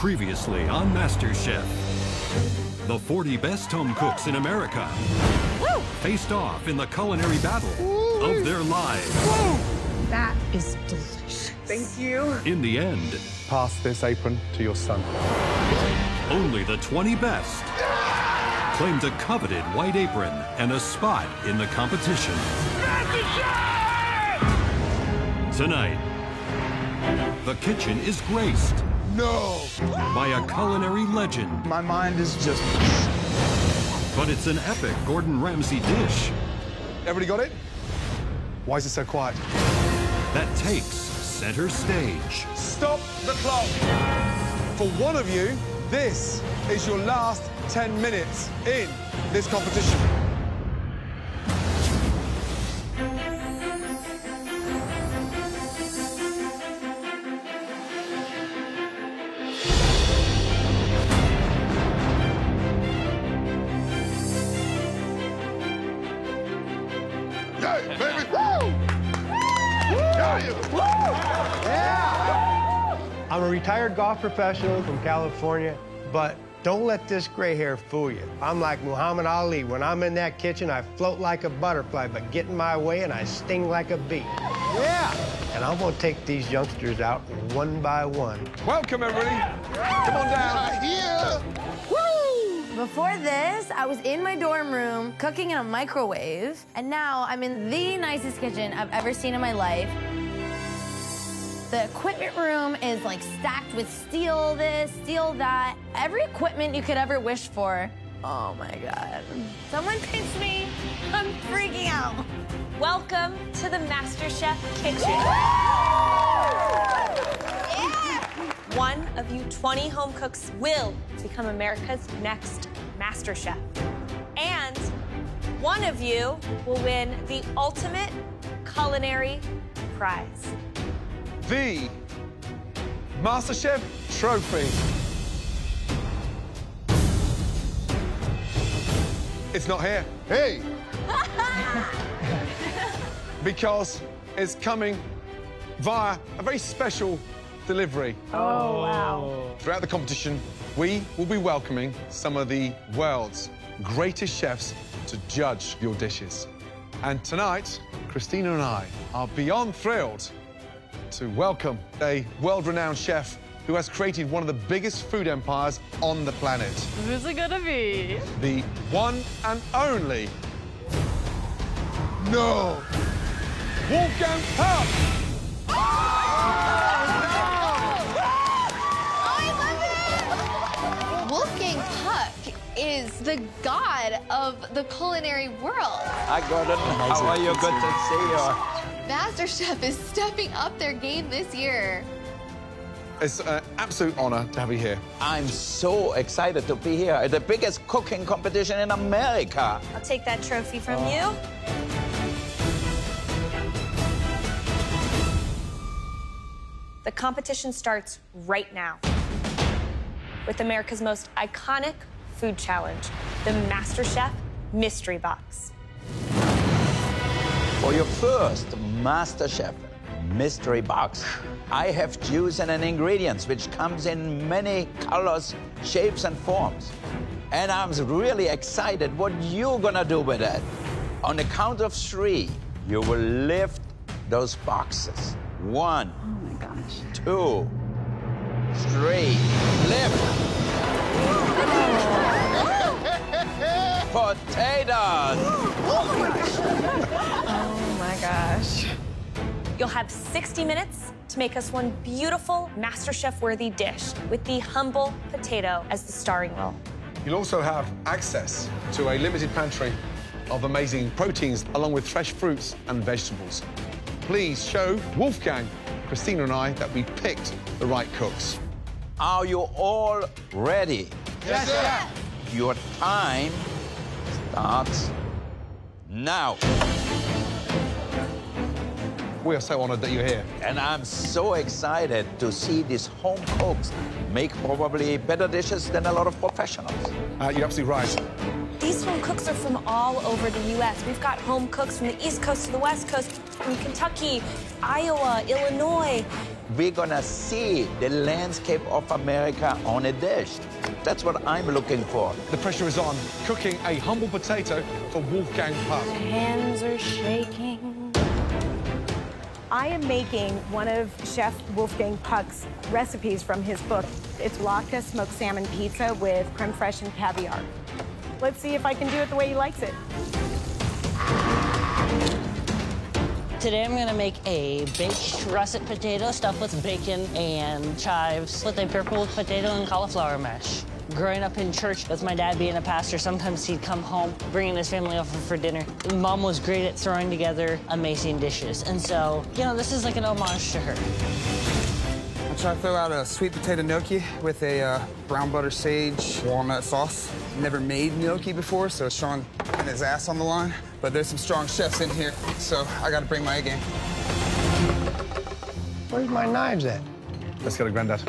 Previously on MasterChef, the 40 best home cooks in America faced off in the culinary battle of their lives. That is delicious. Thank you. In the end, pass this apron to your son. only the 20 best claimed a coveted white apron and a spot in the competition. Tonight, the kitchen is graced by a culinary legend. My mind is just... But it's an epic Gordon Ramsay dish Everybody got it? Why is it so quiet? that takes center stage. Stop the clock. For one of you, this is your last 10 minutes in this competition. I'm a retired golf professional from California, but don't let this gray hair fool you. I'm like Muhammad Ali. When I'm in that kitchen, I float like a butterfly, but get in my way and I sting like a bee. Yeah! And I'm gonna take these youngsters out one by one. Welcome, everybody. Come on down. Here. Before this, I was in my dorm room cooking in a microwave, and now I'm in the nicest kitchen I've ever seen in my life. The equipment room is like stacked with steel this, steel that, every equipment you could ever wish for. Oh my God. Someone pinch me. I'm freaking out. Welcome to the MasterChef kitchen. One of you 20 home cooks will become America's next MasterChef. And one of you will win the ultimate culinary prize. The MasterChef trophy. It's not here. Hey! Because it's coming via a very special delivery. Oh, wow. Throughout the competition, we will be welcoming some of the world's greatest chefs to judge your dishes. And tonight, Christina and I are beyond thrilled to welcome a world-renowned chef who has created one of the biggest food empires on the planet. Who's it gonna be? The one and only... No! Wolfgang Puck! Wolfgang Puck is the god of the culinary world. Hi, Gordon. How are you? Good to see you. MasterChef is stepping up their game this year. It's an absolute honor to have you here. I'm so excited to be here at the biggest cooking competition in America. I'll take that trophy from you. The competition starts right now with America's most iconic food challenge, the MasterChef Mystery Box. For your first MasterChef mystery box, I have chosen an ingredients which comes in many colors, shapes, and forms. And I'm really excited what you're gonna do with it. On the count of 3, you will lift those boxes. 1, 2, 3, lift. Potatoes. Oh my gosh. You'll have 60 minutes to make us one beautiful MasterChef-worthy dish with the humble potato as the starring role. You'll also have access to a limited pantry of amazing proteins along with fresh fruits and vegetables. Please show Wolfgang, Christina, and I that we picked the right cooks. Are you all ready? Yes, sir. Your time starts now. We are so honored that you're here. And I'm so excited to see these home cooks make probably better dishes than a lot of professionals. You're absolutely right. These home cooks are from all over the U.S. We've got home cooks from the East Coast to the West Coast, from Kentucky, Iowa, Illinois. we're gonna see the landscape of America on a dish. That's what I'm looking for. The pressure is on, cooking a humble potato for Wolfgang Puck. My hands are shaking. I am making one of Chef Wolfgang Puck's recipes from his book. It's latke smoked salmon pizza with creme fraiche and caviar. Let's see if I can do it the way he likes it. Today I'm gonna make a baked russet potato stuffed with bacon and chives with a pickled potato and cauliflower mash. Growing up in church with my dad being a pastor, sometimes he'd come home bringing his family over for dinner. Mom was great at throwing together amazing dishes. And so, you know, this is like an homage to her. I try to throw out a sweet potato gnocchi with a brown butter sage walnut sauce. Never made gnocchi before, so Sean and his ass on the line. But there's some strong chefs in here, so I gotta bring my A game. Where's my knives at? Let's go to Grandad.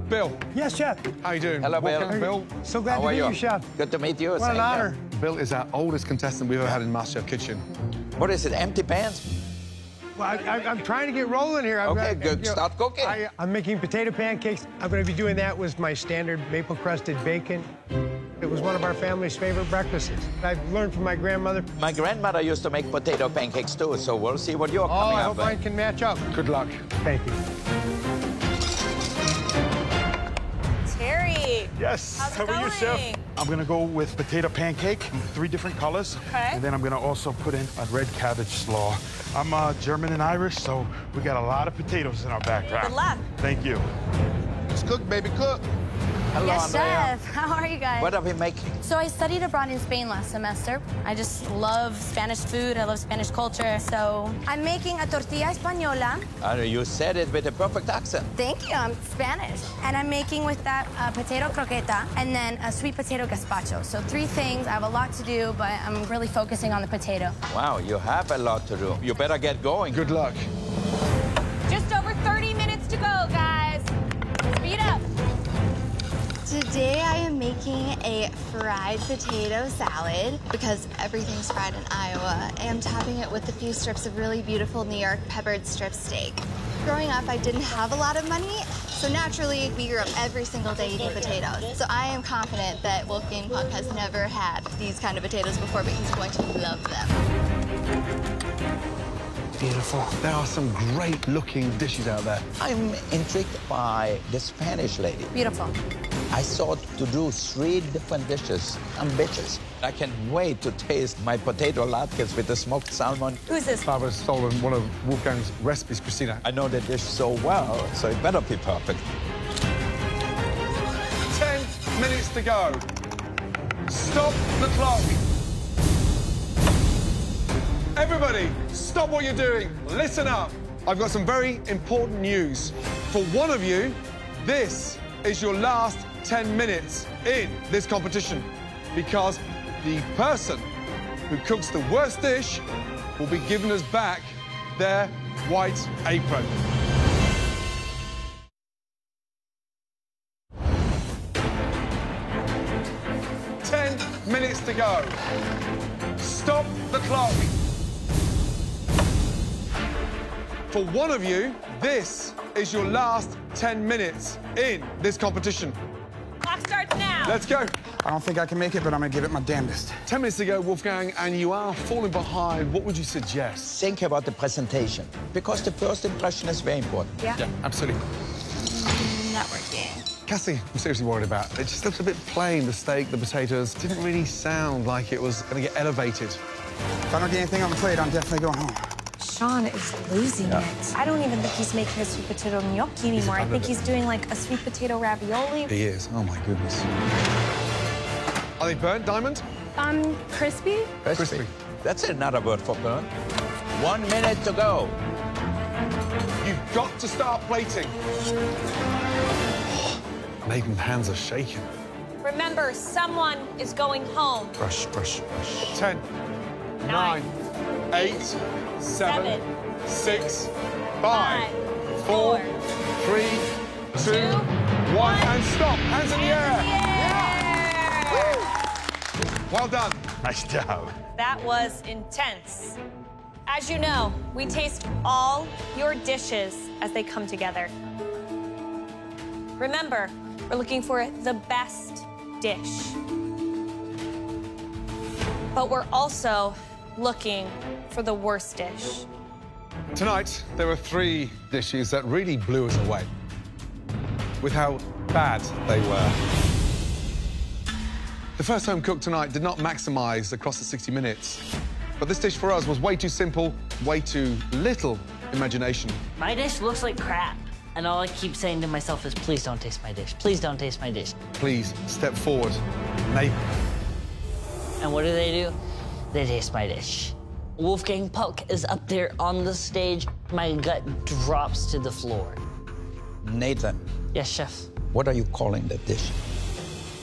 Bill. Yes, Chef. How you doing? Hello, Bill. Bill. So glad How to are meet you? you, Chef. Good to meet you. What Same an here. honor. Bill is our oldest contestant we've ever had in MasterChef Kitchen. What is it, empty pans? Well, I'm trying to get rolling here. Okay, good. Start cooking. I'm making potato pancakes. I'm going to be doing that with my standard maple-crusted bacon. It was one of our family's favorite breakfasts. I've learned from my grandmother. My grandmother used to make potato pancakes too, so we'll see what you're coming I up hope with. mine can match up. Good luck. Thank you. Terry. Yes. How's it How are you, going? Chef? I'm gonna go with potato pancake, 3 different colors. Okay. And then I'm gonna also put in a red cabbage slaw. I'm German and Irish, so we got a lot of potatoes in our background. Good luck. Thank you. Let's cook, baby, cook. Hello, Yes, Andrea. Chef. How are you guys? What are we making? So I studied abroad in Spain last semester. I just love Spanish food. I love Spanish culture. So I'm making a tortilla española. You said it with a perfect accent. Thank you. I'm Spanish. And I'm making with that potato croqueta and then a sweet potato gazpacho. So 3 things. I have a lot to do, but I'm really focusing on the potato. Wow, you have a lot to do. You better get going. Good luck. Just over 30 minutes to go, guys. Speed up. Today I am making a fried potato salad because everything's fried in Iowa, and topping it with a few strips of really beautiful New York peppered strip steak. Growing up, I didn't have a lot of money, so naturally we grew up every single day eating potatoes. So I am confident that Wolfgang Puck has never had these kind of potatoes before, but he's going to love them. Beautiful. There are some great-looking dishes out there. I'm intrigued by the Spanish lady. Beautiful. I thought to do 3 different dishes. Ambitious. I can't wait to taste my potato latkes with the smoked salmon. Who's this? Barbara's stolen one of Wolfgang's recipes, Christina. I know the dish so well, so it better be perfect. 10 minutes to go. Stop the clock. Everybody, stop what you're doing. Listen up. I've got some very important news. For one of you, this is your last 10 minutes in this competition, because the person who cooks the worst dish will be giving us back their white apron. Minutes to go. Stop the clock. For one of you, this is your last 10 minutes in this competition. Clock starts now. Let's go. I don't think I can make it, but I'm gonna give it my damnedest. 10 minutes to go, Wolfgang, and you are falling behind. What would you suggest? Think about the presentation, because the first impression is very important. Yeah? Yeah, absolutely. Not working. Cassie, I'm seriously worried about. It just looks a bit plain. The steak, the potatoes, didn't really sound like it was going to get elevated. If I don't get anything on the plate, I'm definitely going home. Sean is losing it. I don't even think he's making a sweet potato gnocchi anymore. I think he's doing like a sweet potato ravioli. He is. Oh, my goodness. Are they burnt, Diamond? Crispy? Crispy. That's another word for burnt. 1 minute to go. You've got to start plating. Nathan's hands are shaking. Remember, someone is going home. Brush, brush, brush. 10, 9, 8, 7, 6, 5, 4, 3, 2, 1, and stop. Hands in the air. Well done. Nice job. That was intense. As you know, we taste all your dishes as they come together. Remember, we're looking for the best dish. But we're also looking for the worst dish. Tonight, there were 3 dishes that really blew us away with how bad they were. The first home cook tonight did not maximize across the 60 minutes. But this dish for us was way too simple, way too little imagination. My dish looks like crap. And all I keep saying to myself is, please don't taste my dish. Please don't taste my dish. Please, step forward, neighbor. And what do? They taste my dish. Wolfgang Puck is up there on the stage. My gut drops to the floor. Nathan. Yes, chef. What are you calling that dish?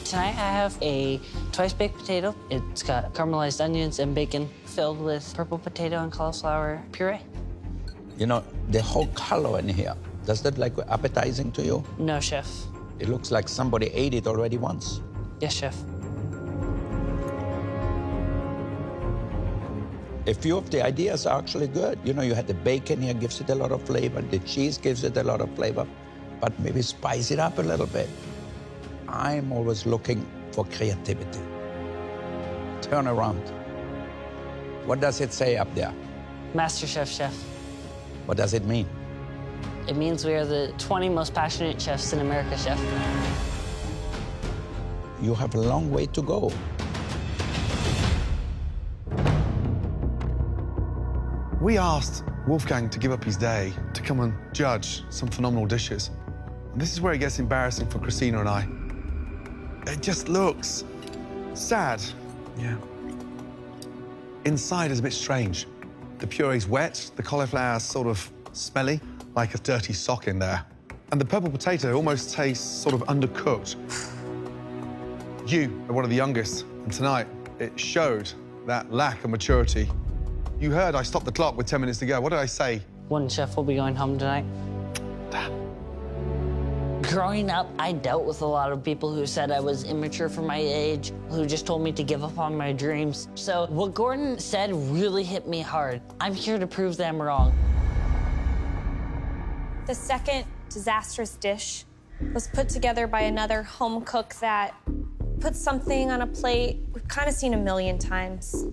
Tonight I have a twice-baked potato. It's got caramelized onions and bacon filled with purple potato and cauliflower puree. You know, the whole color in here, does that look appetizing to you? No, chef. It looks like somebody ate it already once. Yes, chef. A few of the ideas are actually good. You know, you had the bacon here, gives it a lot of flavor. The cheese gives it a lot of flavor. But maybe spice it up a little bit. I'm always looking for creativity. Turn around. What does it say up there? MasterChef, chef. What does it mean? It means we are the 20 most passionate chefs in America, chef. You have a long way to go. We asked Wolfgang to give up his day to come and judge some phenomenal dishes. And this is where it gets embarrassing for Christina and I. It just looks sad. Yeah. Inside is a bit strange. The puree's wet, the cauliflower's sort of smelly, like a dirty sock in there. And the purple potato almost tastes sort of undercooked. You are one of the youngest, and tonight it showed that lack of maturity. You heard I stopped the clock with 10 minutes to go. What did I say? One chef will be going home tonight. Growing up, I dealt with a lot of people who said I was immature for my age, who just told me to give up on my dreams. So what Gordon said really hit me hard. I'm here to prove them wrong. The second disastrous dish was put together by another home cook that put something on a plate we've kind of seen a million times.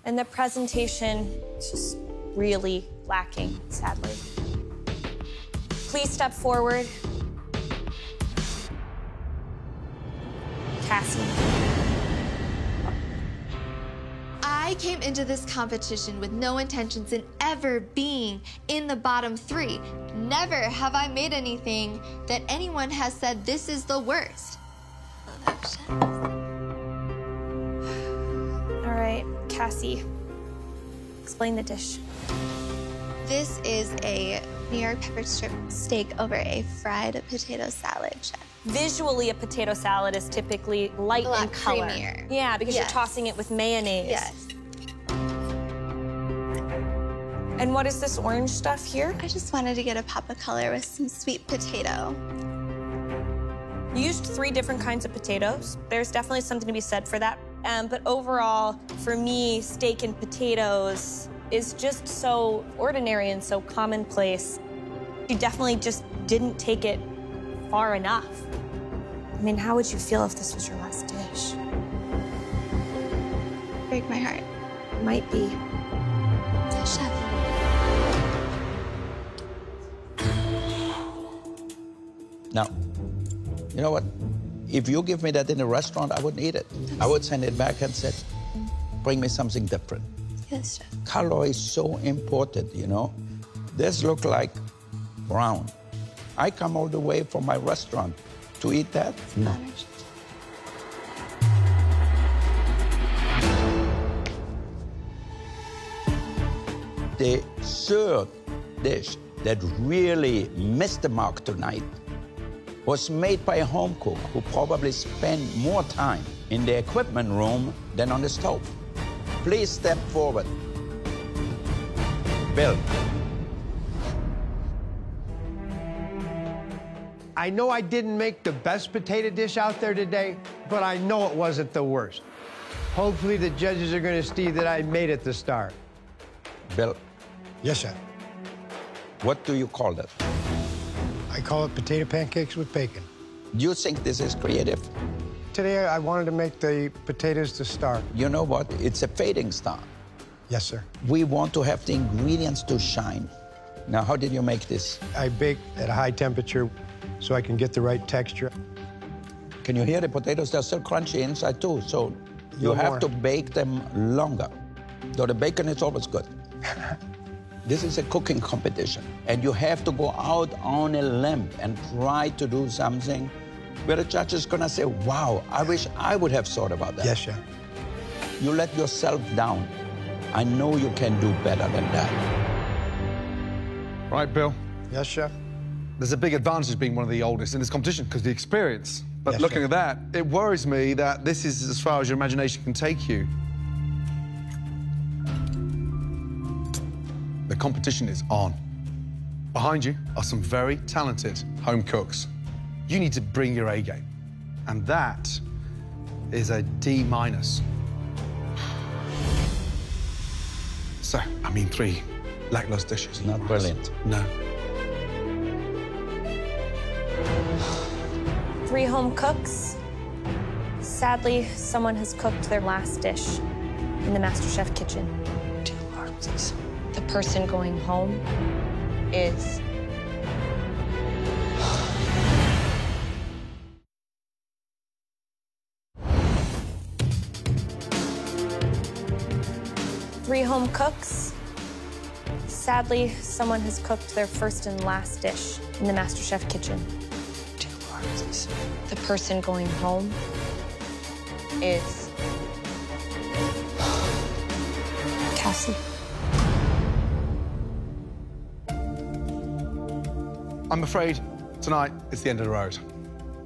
And the presentation is just really lacking, sadly. Please step forward. Cassie. I came into this competition with no intentions in ever being in the bottom 3. Never have I made anything that anyone has said this is the worst. All right, Cassie, explain the dish. This is a New York pepper strip steak over a fried potato salad, chef. Visually, a potato salad is typically light in color. Creamier. Yeah, because Yes. you're tossing it with mayonnaise. Yes. And what is this orange stuff here? I just wanted to get a pop of color with some sweet potato. You used 3 different kinds of potatoes. There's definitely something to be said for that. But overall, for me, steak and potatoes is just so ordinary and so commonplace. You definitely just didn't take it far enough. I mean, how would you feel if this was your last dish? Break my heart. Might be. Chef. Now, you know what? If you give me that in a restaurant, I wouldn't eat it. I would send it back and say, bring me something different. Yes, chef. Color is so important, you know? This look like brown. I come all the way from my restaurant to eat that? No. The third dish that really missed the mark tonight was made by a home cook who probably spent more time in the equipment room than on the stove. Please step forward. Bill. I know I didn't make the best potato dish out there today, but I know it wasn't the worst. Hopefully the judges are gonna see that I made it the star. Bill, Yes, sir. what do you call that? I call it potato pancakes with bacon. Do you think this is creative? Today, I wanted to make the potatoes the star. You know what? It's a fading star. Yes, sir. We want to have the ingredients to shine. Now, how did you make this? I bake at a high temperature so I can get the right texture. Can you hear the potatoes? They're still crunchy inside, too, so you have to bake them longer. Though the bacon is always good. This is a cooking competition, and you have to go out on a limb and try to do something where the judge is gonna say, wow, I wish I would have thought about that. Yes, sir. You let yourself down. I know you can do better than that. Right, Bill? Yes, chef. There's a big advantage being one of the oldest in this competition because of the experience. But Yes, looking sir. at that, it worries me that this is as far as your imagination can take you. The competition is on. Behind you are some very talented home cooks. You need to bring your A game. And that is a D-. So, I mean, 3 lackluster dishes. Not brilliant. No. 3 home cooks. Sadly, someone has cooked their last dish in the MasterChef kitchen. The person going home is... Three home cooks. Sadly, someone has cooked their first and last dish in the MasterChef kitchen. The person going home is... Cassie. I'm afraid tonight is the end of the road.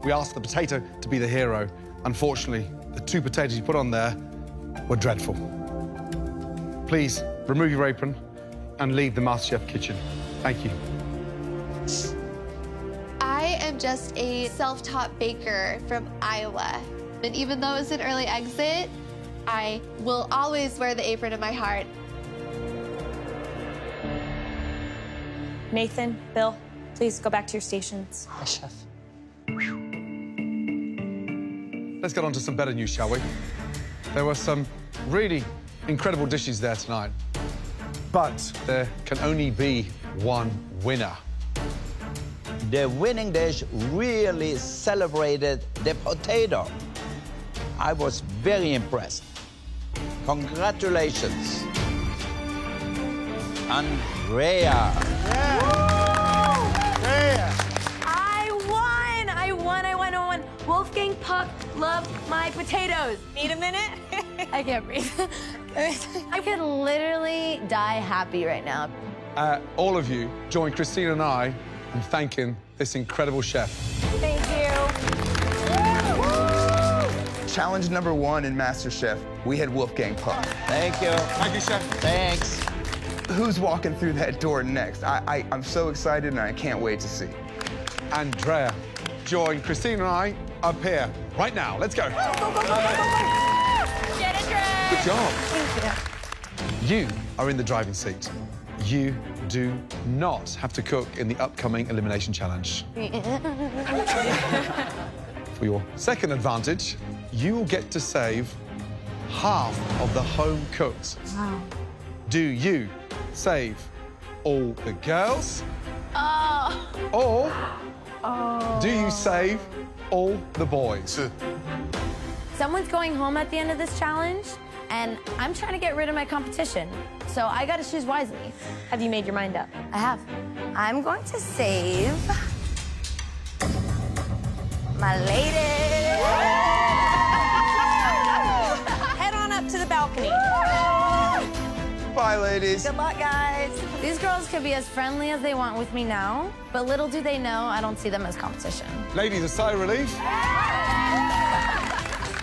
We asked the potato to be the hero. Unfortunately, the 2 potatoes you put on there were dreadful. Please remove your apron and leave the MasterChef kitchen. Thank you. I am just a self-taught baker from Iowa. And even though it's an early exit, I will always wear the apron in my heart. Nathan, Bill, please go back to your stations. Yes, chef. Let's get on to some better news, shall we? There were some really incredible dishes there tonight. But there can only be one winner. The winning dish really celebrated the potato. I was very impressed. Congratulations. Andrea. I won. Wolfgang Puck loved my potatoes. Need a minute? I can't breathe. I could literally die happy right now. All of you, join Christina and I in thanking this incredible chef. Thank you. Challenge number 1 in MasterChef, we had Wolfgang Puck. Thank you. Thank you, chef. Thanks. Who's walking through that door next? I'm so excited and I can't wait to see. Andrea, join Christina and I up here right now. Let's go. Get it, Dre. Good job. Thank you. You are in the driving seat. You do not have to cook in the upcoming elimination challenge. For your second advantage, you will get to save half of the home cooks. Wow. Do you save all the girls? Oh. Or do you save all the boys? Someone's going home at the end of this challenge, and I'm trying to get rid of my competition. So I gotta choose wisely. Have you made your mind up? I have. I'm going to save my lady. Head on up to the balcony. Bye, ladies. Good luck, guys. These girls could be as friendly as they want with me now, but little do they know I don't see them as competition. Ladies, a sigh of relief?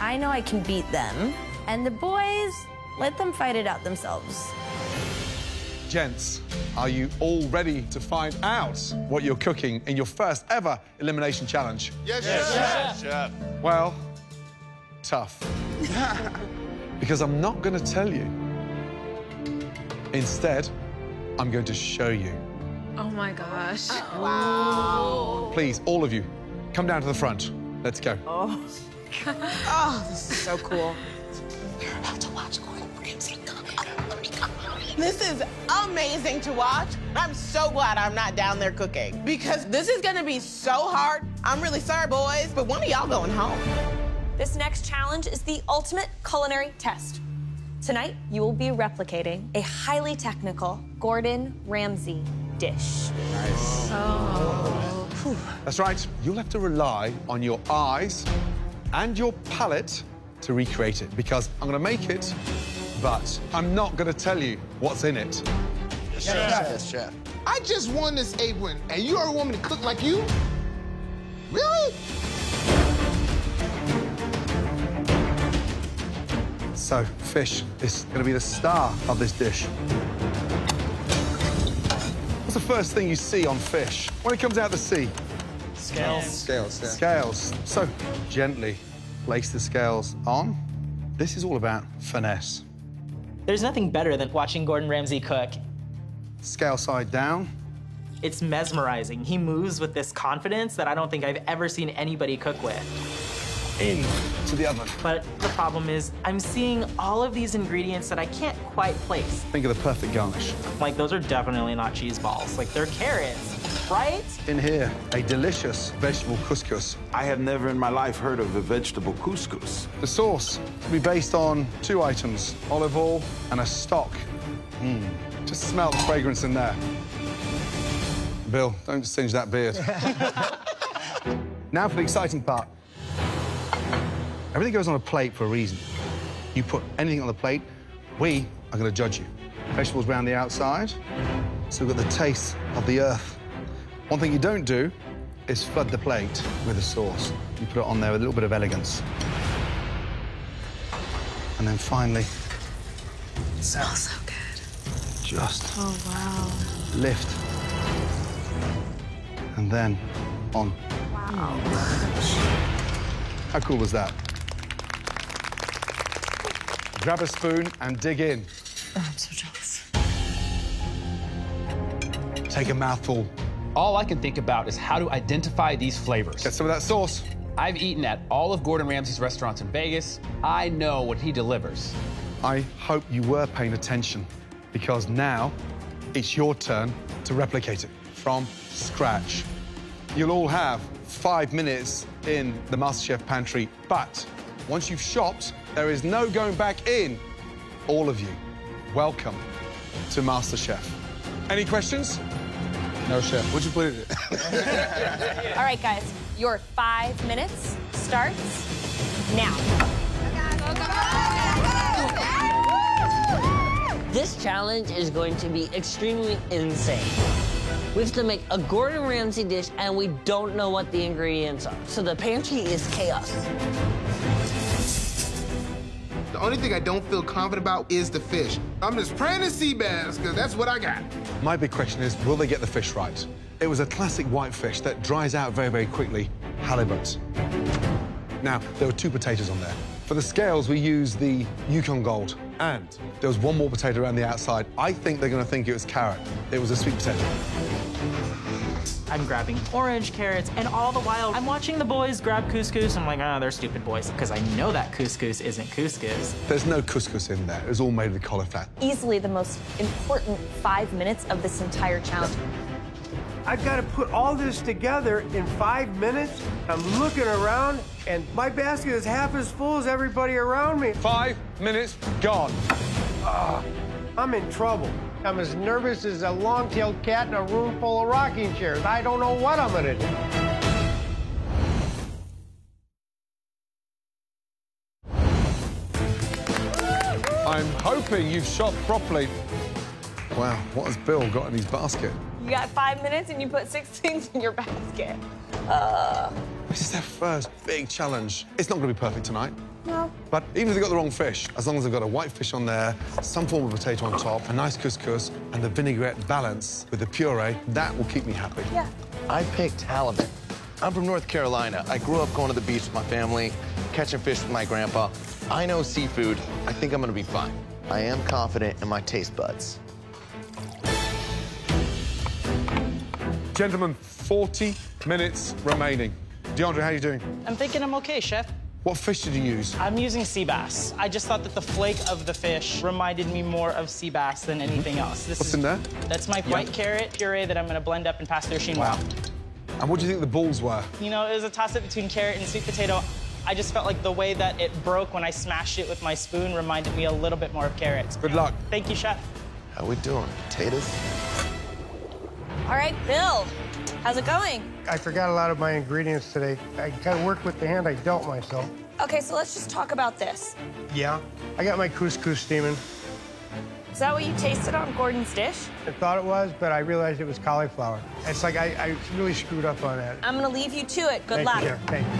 I know I can beat them, and the boys, let them fight it out themselves. Gents, are you all ready to find out what you're cooking in your first ever elimination challenge? Yes, yes, chef. Well, tough. Because I'm not going to tell you Instead, I'm going to show you. Oh my gosh. Wow. Please, all of you, come down to the front. Let's go. Oh. Oh, this is so cool. You're about to watch Gordon Ramsay cook. This is amazing to watch. I'm so glad I'm not down there cooking because this is gonna be so hard. I'm really sorry, boys, but one of y'all going home. This next challenge is the ultimate culinary test. Tonight, you will be replicating a highly technical Gordon Ramsay dish. Nice. Oh. That's right. You'll have to rely on your eyes and your palate to recreate it because I'm going to make it, but I'm not going to tell you what's in it. Yes, chef. I just won this apron, and you already want me to cook like you? Really? So, fish is going to be the star of this dish. What's the first thing you see on fish when it comes out of the sea? Scales. Scales, yeah. Scales. So, gently place the scales on. This is all about finesse. There's nothing better than watching Gordon Ramsay cook. Scale side down. It's mesmerizing. He moves with this confidence that I don't think I've ever seen anybody cook with. In to the oven. But the problem is, I'm seeing all of these ingredients that I can't quite place. Think of the perfect garnish. Like, those are definitely not cheese balls. Like, they're carrots, right? In here, a delicious vegetable couscous. I have never in my life heard of a vegetable couscous. The sauce will be based on 2 items, olive oil and a stock. Just smell the fragrance in there. Bill, don't singe that beard. Now for the exciting part. Everything goes on a plate for a reason. You put anything on the plate, we are going to judge you. Vegetables around the outside, so we've got the taste of the earth. One thing you don't do is flood the plate with the sauce. You put it on there with a little bit of elegance. And then finally... It smells so good. Just... Oh, wow. Lift. And then on. Wow. How cool was that? Grab a spoon and dig in. Oh, I'm so jealous. Take a mouthful. All I can think about is how to identify these flavors. Get some of that sauce. I've eaten at all of Gordon Ramsay's restaurants in Vegas. I know what he delivers. I hope you were paying attention because now it's your turn to replicate it from scratch. You'll all have 5 minutes in the MasterChef pantry, but once you've shopped, there is no going back in. All of you, welcome to MasterChef. Any questions? No, chef. What'd you put it in? All right, guys, your 5 minutes starts now. This challenge is going to be extremely insane. We have to make a Gordon Ramsay dish, and we don't know what the ingredients are. So the pantry is chaos. The only thing I don't feel confident about is the fish. I'm just praying to sea bass, because that's what I got. My big question is, will they get the fish right? It was a classic white fish that dries out very, very quickly, halibut. Now, there were 2 potatoes on there. For the scales, we used the Yukon Gold, and there was 1 more potato around the outside. I think they're going to think it was carrot. It was a sweet potato. I'm grabbing orange carrots, and all the while, I'm watching the boys grab couscous. I'm like, oh, they're stupid boys, because I know that couscous isn't couscous. There's no couscous in there. It was all made with cauliflower. Easily the most important 5 minutes of this entire challenge. I've got to put all this together in 5 minutes. I'm looking around, and my basket is half as full as everybody around me. 5 minutes gone. I'm in trouble. I'm as nervous as a long-tailed cat in a room full of rocking chairs. I don't know what I'm gonna do. I'm hoping you've shot properly. Wow, what has Bill got in his basket? You got 5 minutes and you put 6 things in your basket. This is their first big challenge. It's not going to be perfect tonight. No. But even if they've got the wrong fish, as long as they've got a white fish on there, some form of potato on top, a nice couscous, and the vinaigrette balance with the puree, that will keep me happy. Yeah. I picked halibut. I'm from North Carolina. I grew up going to the beach with my family, catching fish with my grandpa. I know seafood. I think I'm gonna be fine. I am confident in my taste buds. Gentlemen, 40 minutes remaining. DeAndre, how are you doing? I'm thinking I'm okay, Chef. What fish did you use? I'm using sea bass. I just thought that the flake of the fish reminded me more of sea bass than anything else. What's in there? That's my white carrot puree that I'm gonna blend up and pass through chinois. Wow. And what do you think the balls were? You know, it was a toss-up between carrot and sweet potato. I just felt like the way that it broke when I smashed it with my spoon reminded me a little bit more of carrots. Good luck. Thank you, Chef. How we doing? Potatoes? All right, Bill, how's it going? I forgot a lot of my ingredients today. I kind of worked with the hand I dealt myself. Okay, so let's just talk about this. Yeah, I got my couscous steaming. Is that what you tasted on Gordon's dish? I thought it was, but I realized it was cauliflower. It's like I really screwed up on that. I'm gonna leave you to it. Good luck. Thank you.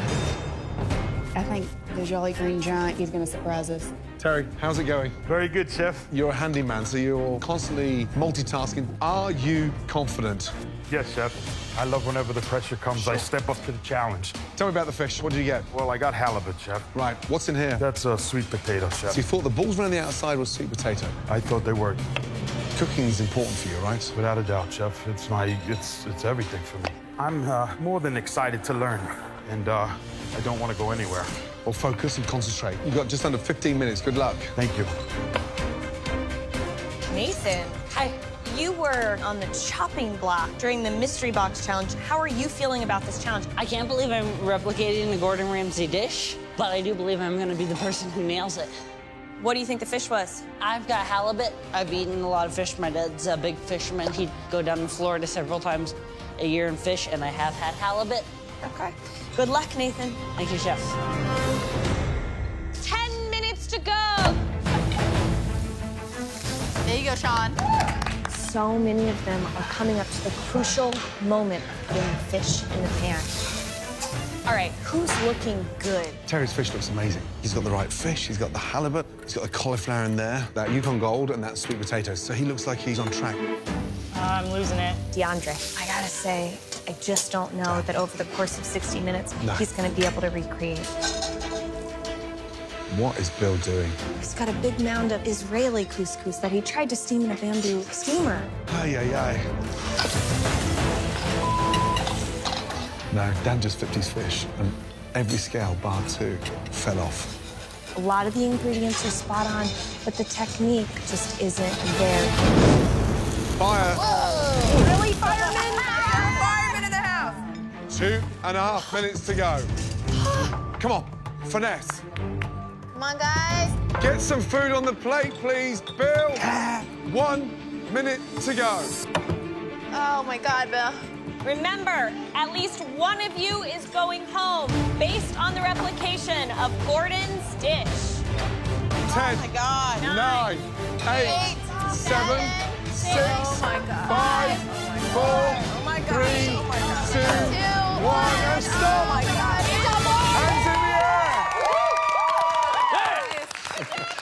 I think the Jolly Green Giant is going to surprise us. Terry, how's it going? Very good, Chef. You're a handyman, so you're constantly multitasking. Are you confident? Yes, Chef. I love whenever the pressure comes, I step up to the challenge. Tell me about the fish. What did you get? Well, I got halibut, Chef. Right. What's in here? That's a sweet potato, Chef. So you thought the balls around the outside was sweet potato? I thought they were. Cooking is important for you, right? Without a doubt, Chef. It's everything for me. I'm more than excited to learn, and I don't want to go anywhere. Well, focus and concentrate. You've got just under 15 minutes. Good luck. Thank you. Nathan, hi. You were on the chopping block during the mystery box challenge. How are you feeling about this challenge? I can't believe I'm replicating the Gordon Ramsay dish, but I do believe I'm gonna be the person who nails it. What do you think the fish was? I've got halibut. I've eaten a lot of fish. My dad's a big fisherman. He'd go down to Florida several times a year and fish, and I have had halibut. Okay. Good luck, Nathan. Thank you, Chef. 10 minutes to go. There you go, Sean. So many of them are coming up to the crucial moment of putting the fish in the pan. All right, who's looking good? Terry's fish looks amazing. He's got the right fish, he's got the halibut, he's got the cauliflower in there, that Yukon Gold, and that sweet potato. So he looks like he's on track. I'm losing it. DeAndre, I gotta say, I just don't know that over the course of 60 minutes, he's gonna be able to recreate. What is Bill doing? He's got a big mound of Israeli couscous that he tried to steam in a bamboo steamer. Ay, ay, ay. No, Dan just flipped his fish, and every scale, bar 2, fell off. A lot of the ingredients are spot on, but the technique just isn't there. Fire! Whoa! Really, fireman? Fireman in the house. 2.5 minutes to go. Come on, finesse. Come on, guys. Get some food on the plate, please, Bill. 1 minute to go. Oh, my God, Bill. Remember, at least one of you is going home based on the replication of Gordon's dish. 10, oh my God. 9, 8, 7, 6, 5, 4, 3, 2, 1, and stop. Oh my God. Hands in the air.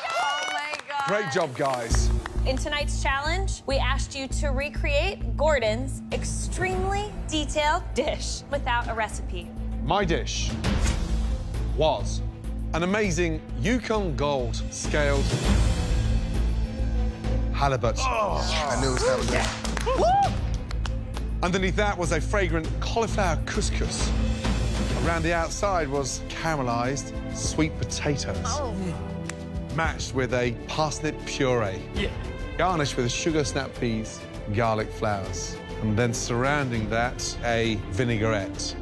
Oh my God. Great job, guys. In tonight's challenge, we asked you to recreate Gordon's extremely detailed dish without a recipe. My dish was an amazing Yukon Gold scaled halibut. Oh, I knew it was halibut. Woo! Underneath that was a fragrant cauliflower couscous. Around the outside was caramelized sweet potatoes. Oh. Matched with a parsnip puree. Yeah. Garnished with sugar snap peas, garlic flowers. And then surrounding that, a vinaigrette.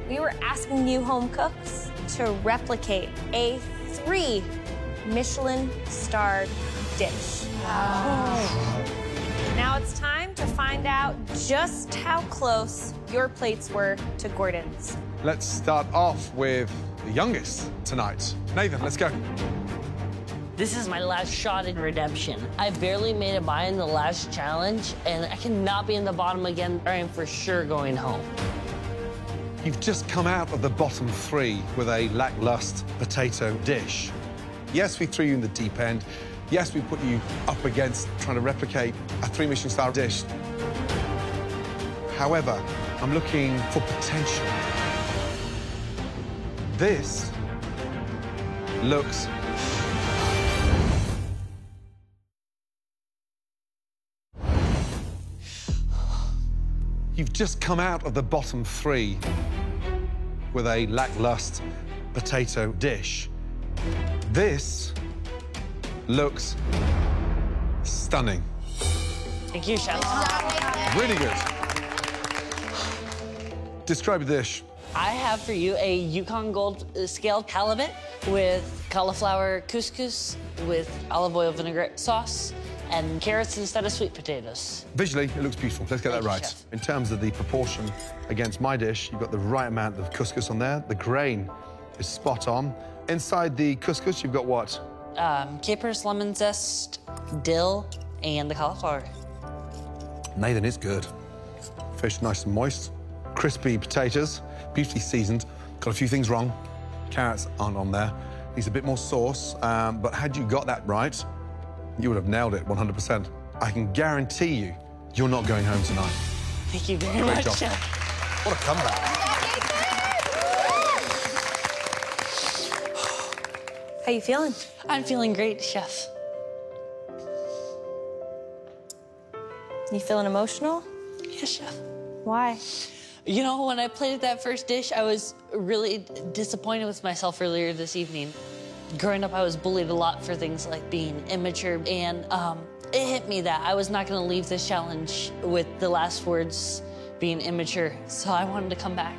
We were asking you home cooks to replicate a 3 Michelin-starred dish. Wow. Now it's time to find out just how close your plates were to Gordon's. Let's start off with the youngest tonight. Nathan, let's go. This is my last shot in redemption. I barely made it by in the last challenge, and I cannot be in the bottom again, or I am for sure going home. You've just come out of the bottom 3 with a lackluster potato dish. Yes, we threw you in the deep end. Yes, we put you up against trying to replicate a 3 Michelin-star dish. However, I'm looking for potential. This looks You've just come out of the bottom 3 with a lackluster potato dish. This looks stunning. Thank you, Chef. Really good. Describe the dish. I have for you a Yukon Gold scaled halibut with cauliflower couscous with olive oil vinaigrette sauce and carrots instead of sweet potatoes. Visually, it looks beautiful. Let's get that right. Chef. In terms of the proportion against my dish, you've got the right amount of couscous on there. The grain is spot on. Inside the couscous, you've got what? Capers, lemon zest, dill, and the cauliflower. Nathan, it's good. Fish nice and moist. Crispy potatoes, beautifully seasoned. Got a few things wrong. Carrots aren't on there. Needs a bit more sauce, but had you got that right, you would have nailed it 100%. I can guarantee you, you're not going home tonight. Thank you very Great much, job. Chef. What a comeback. How you feeling? I'm feeling great, Chef. You feeling emotional? Yes, Chef. Why? You know, when I plated that first dish, I was really disappointed with myself earlier this evening. Growing up, I was bullied a lot for things like being immature, and it hit me that I was not going to leave this challenge with the last words being immature, so I wanted to come back.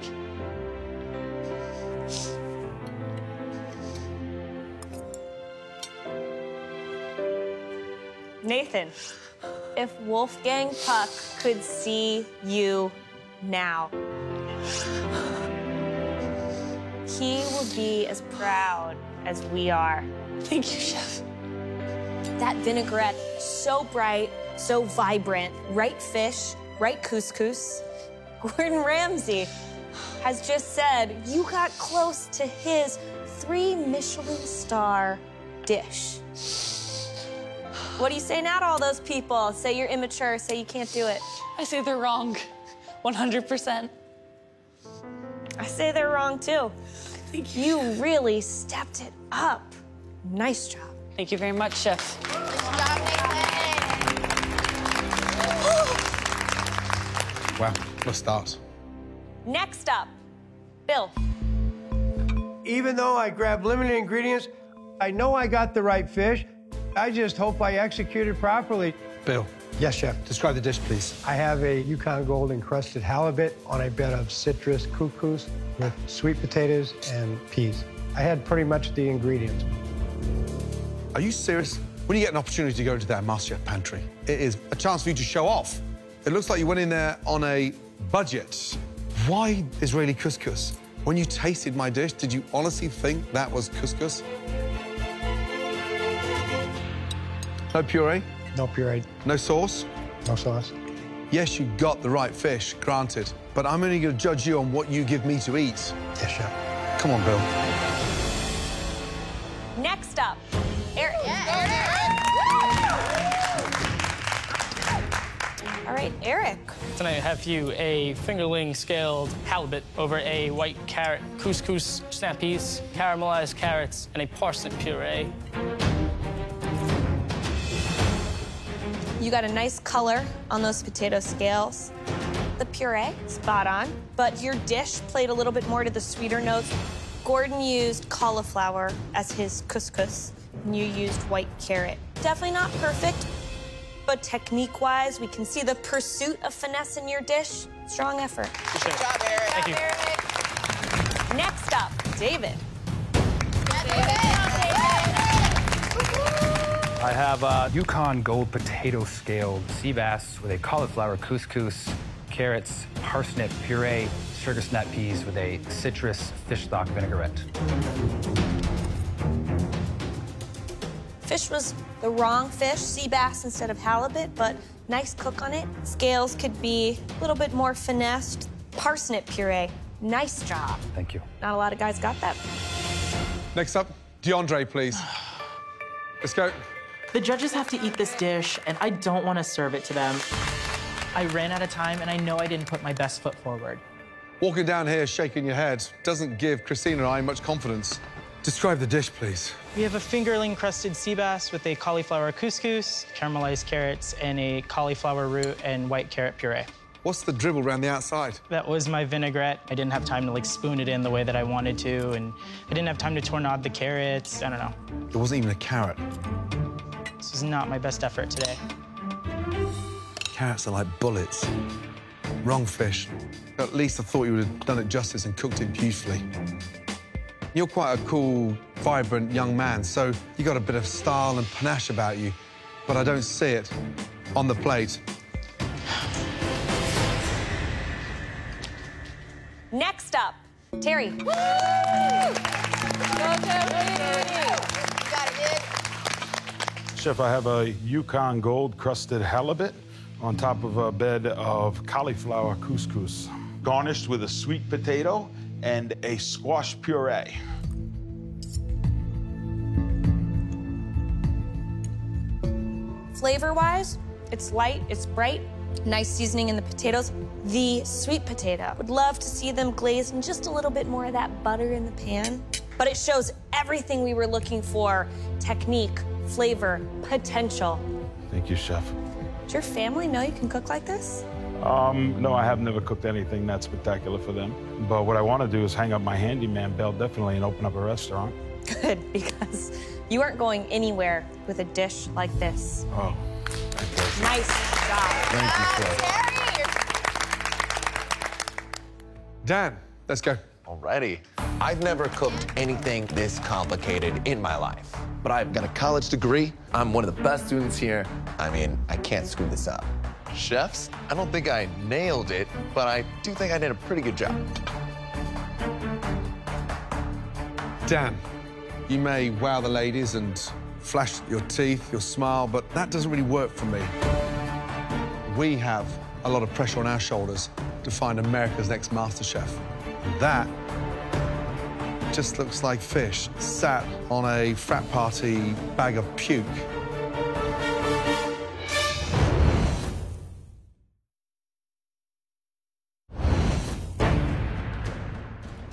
Nathan, if Wolfgang Puck could see you now, he would be as proud as we are. Thank you, Chef. That vinaigrette, so bright, so vibrant, right fish, right couscous. Gordon Ramsay has just said you got close to his 3 Michelin star dish. What do you say now to all those people? Say you're immature, say you can't do it. I say they're wrong, 100%. I say they're wrong too. Thank you. You really stepped it up. Nice job. Thank you very much, Chef. Wow, let's start. Next up, Bill. Even though I grabbed limited ingredients, I know I got the right fish. I just hope I executed properly. Bill. Yes, Chef. Describe the dish, please. I have a Yukon Gold encrusted halibut on a bed of citrus couscous with sweet potatoes and peas. I had pretty much the ingredients. Are you serious? When you get an opportunity to go into that MasterChef pantry, it is a chance for you to show off. It looks like you went in there on a budget. Why Israeli couscous? When you tasted my dish, did you honestly think that was couscous? No puree? No puree. No sauce? No sauce. Yes, you got the right fish, granted, but I'm only going to judge you on what you give me to eat. Yes, Chef. Come on, Bill. Next up, Eric. All right, Eric. Tonight I have for you a fingerling scaled halibut over a white carrot couscous, snap peas, caramelized carrots, and a parsnip puree. You got a nice color on those potato scales. The puree, spot on, but your dish played a little bit more to the sweeter notes. Gordon used cauliflower as his couscous, and you used white carrot. Definitely not perfect, but technique-wise, we can see the pursuit of finesse in your dish. Strong effort. Good job, Eric. Thank you. Eric. Next up, David. I have a Yukon Gold potato scaled sea bass with a cauliflower couscous, carrots, parsnip puree, sugar snap peas with a citrus fish stock vinaigrette. Fish was the wrong fish, sea bass instead of halibut, but nice cook on it. Scales could be a little bit more finessed. Parsnip puree, nice job. Thank you. Not a lot of guys got that. Next up, DeAndre, please. Let's go. The judges have to eat this dish, and I don't want to serve it to them. I ran out of time, and I know I didn't put my best foot forward. Walking down here shaking your head doesn't give Christina and I much confidence. Describe the dish, please. We have a fingerling-crusted sea bass with a cauliflower couscous, caramelized carrots, and a cauliflower root and white carrot puree. What's the dribble around the outside? That was my vinaigrette. I didn't have time to like spoon it in the way that I wanted to, and I didn't have time to tornado the carrots. I don't know. There wasn't even a carrot. This is not my best effort today. Carrots are like bullets. Wrong fish. At least I thought you would have done it justice and cooked it beautifully. You're quite a cool, vibrant young man, so you got a bit of style and panache about you, but I don't see it on the plate. Next up, Terry. Woo! Go, Chef, I have a Yukon Gold crusted halibut on top of a bed of cauliflower couscous, garnished with a sweet potato and a squash puree. Flavor-wise, it's light, it's bright, nice seasoning in the potatoes. The sweet potato, would love to see them glazed in just a little bit more of that butter in the pan. But it shows everything we were looking for: technique, flavor, potential. Thank you, Chef. Does your family know you can cook like this? No, I have never cooked anything that spectacular for them. But what I want to do is hang up my handyman belt, definitely, and open up a restaurant. Good, because you aren't going anywhere with a dish like this. Oh, nice job. Thank you, Chef. Dan, let's go. Alrighty. I've never cooked anything this complicated in my life, but I've got a college degree. I'm one of the best students here. I mean, I can't screw this up. Chefs, I don't think I nailed it, but I do think I did a pretty good job. Dan, you may wow the ladies and flash your teeth, your smile, but that doesn't really work for me. We have a lot of pressure on our shoulders to find America's next MasterChef. That just looks like fish sat on a frat party bag of puke.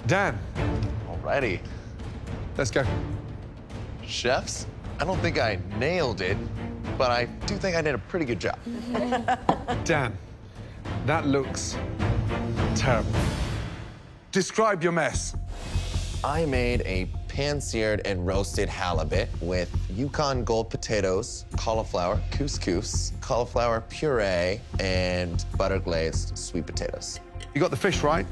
Dan. Alrighty. Let's go. Chefs, I don't think I nailed it, but I do think I did a pretty good job. Dan, that looks terrible. Describe your mess. I made a pan-seared and roasted halibut with Yukon Gold potatoes, cauliflower couscous, cauliflower puree, and butter-glazed sweet potatoes. You got the fish right,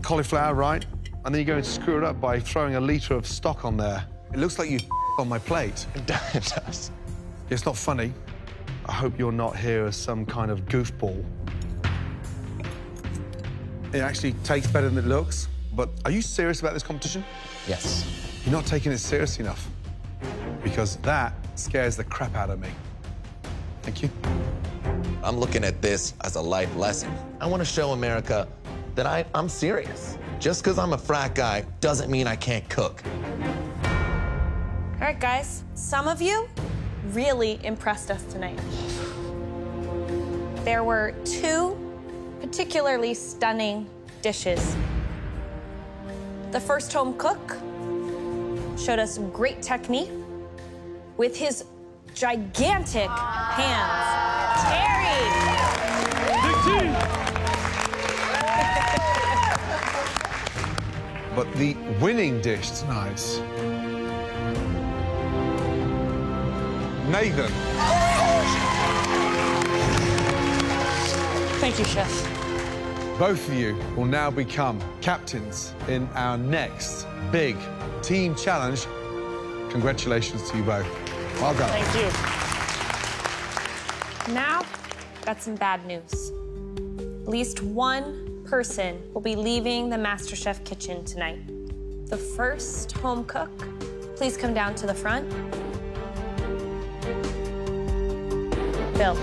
cauliflower right, and then you go and screw it up by throwing a liter of stock on there. It looks like you on my plate. It does. It's not funny. I hope you're not here as some kind of goofball. It actually tastes better than it looks, but are you serious about this competition? Yes. You're not taking it seriously enough, because that scares the crap out of me. Thank you. I'm looking at this as a life lesson. I want to show America that I'm serious. Just because I'm a frat guy doesn't mean I can't cook. All right, guys, some of you really impressed us tonight. There were two particularly stunning dishes. The first home cook showed us great technique with his gigantic hands. Terry! But the winning dish tonight, Nathan. Thank you, Chef. Both of you will now become captains in our next big team challenge. Congratulations to you both. Well done. Thank you. Now, got some bad news. At least one person will be leaving the MasterChef kitchen tonight. The first home cook, please come down to the front. Bill.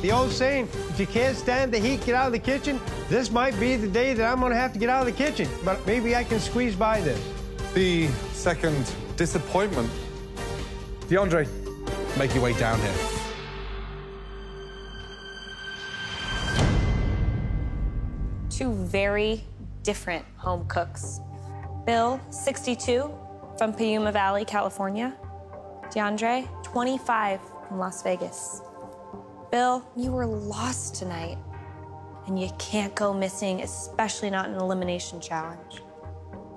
The old saying, if you can't stand the heat, get out of the kitchen. This might be the day that I'm gonna have to get out of the kitchen, but maybe I can squeeze by this. The second disappointment. DeAndre, make your way down here. Two very different home cooks. Bill, 62, from Piuma Valley, California. DeAndre, 25, from Las Vegas. Bill, you were lost tonight. and you can't go missing, especially not in an elimination challenge.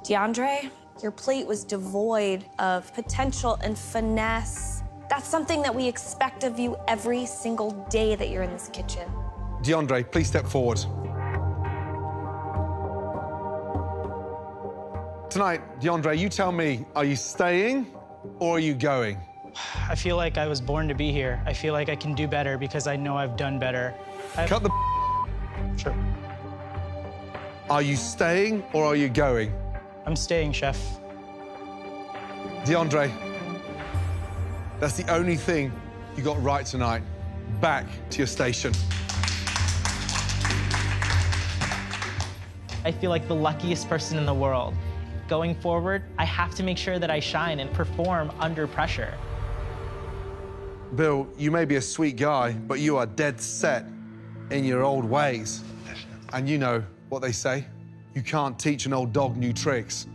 DeAndre, your plate was devoid of potential and finesse. That's something that we expect of you every single day that you're in this kitchen. DeAndre, please step forward. Tonight, DeAndre, you tell me, are you staying or are you going? I feel like I was born to be here. I feel like I can do better because I know I've done better. Cut the Sure. Are you staying or are you going? I'm staying, Chef. DeAndre, that's the only thing you got right tonight. Back to your station. I feel like the luckiest person in the world. Going forward, I have to make sure that I shine and perform under pressure. Bill, you may be a sweet guy, but you are dead set in your old ways. And you know what they say, you can't teach an old dog new tricks.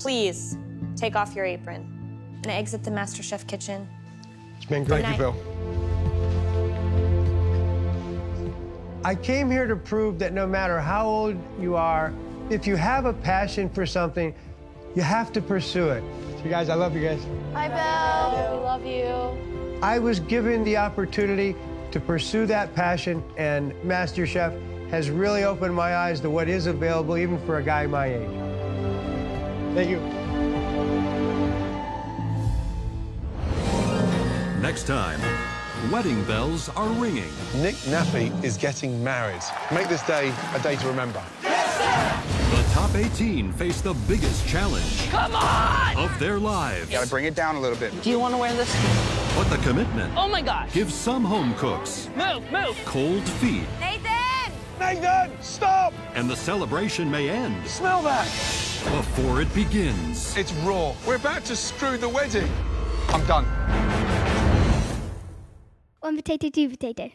Please, take off your apron and exit the MasterChef kitchen. It's been great. Thank you, Bill. I came here to prove that no matter how old you are, if you have a passion for something, you have to pursue it. So you guys, I love you guys. Hi, Bill. We love you. I was given the opportunity to pursue that passion, and MasterChef has really opened my eyes to what is available even for a guy my age. Thank you. Next time, wedding bells are ringing. Nick Nappy is getting married. Make this day a day to remember. The top 18 face the biggest challenge Come on! of their lives. You gotta bring it down a little bit. Do you want to wear this? But the commitment Oh my gosh! gives some home cooks Move! cold feet. Nathan! Nathan, stop! And the celebration may end Smell that! before it begins. It's raw. We're about to screw the wedding. I'm done. One potato, two potato.